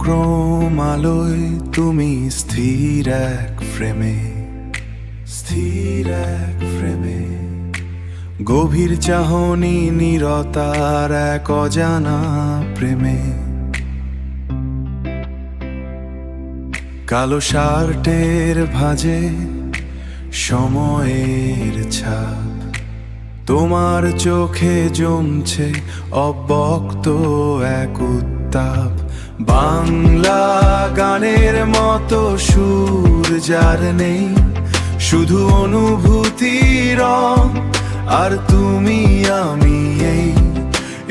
Monochrome আলোয় তুমি স্থির এক ফ্রেমে, স্থির এক ফ্রেমে। গভীর চাহনি নীরতার এক অজানা প্রেমে। কালো শার্টের ভাঁজে সময়ের ছাপ, তোমার চোখে জমছে অব্যক্ত এক উত্তাপ। বাংলা গানের মতো সুর যার নেই, শুধু অনুভূতি রং আর তুমি আমি।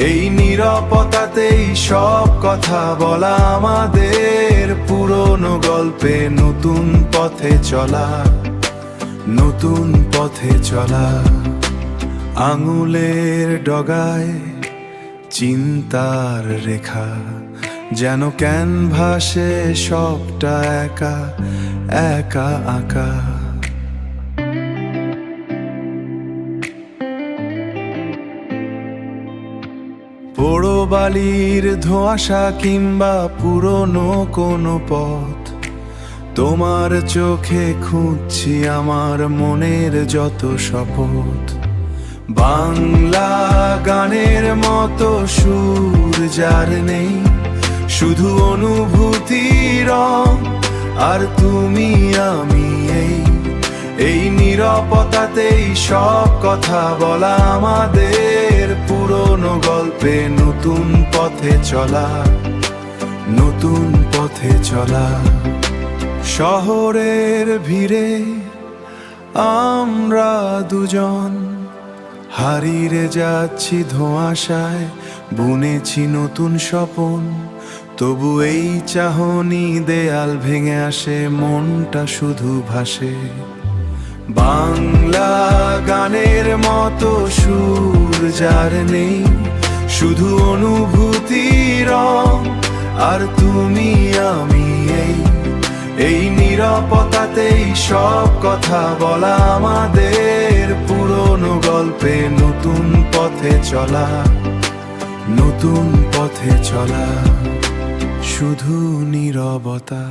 এই নীরবতাতেই সব কথা বলা, আমাদের পুরনো গল্পে নতুন পথে চলা, নতুন পথে চলা। আঙুলের ডগায় চিন্তার রেখা, যেন ক্যানভাসে সবটা একা একা আঁকা। পোড়ো বালির ধোঁয়াশা কিংবা পুরনো কোনো পথ, তোমার চোখে খুঁজছি আমার মনের যত শপথ। বাংলা গানের মতো সুর যার নেই, শুধু অনুভূতি রং আর তুমি আমি। এই নীরবতাতেই সব কথা বলা, আমাদের পুরনো গল্পে নতুন পথে চলা, নতুন পথে চলা। শহরের ভিড়ে আমরা দুজন হারিয়ে যাচ্ছি ধোঁয়াশায়, বুনেছি নতুন স্বপন। তবু এই চাহনি দেয়াল ভেঙে আসে, মনটা শুধু ভাসে। বাংলা গানের মতো সুর যার নেই, শুধু অনুভূতি রং আর তুমি আমি। এই নীরবতাতেই সব কথা বলা, আমাদের পুরনো গল্পে নতুন পথে চলা, নতুন পথে চলা। শুধু নীরবতা।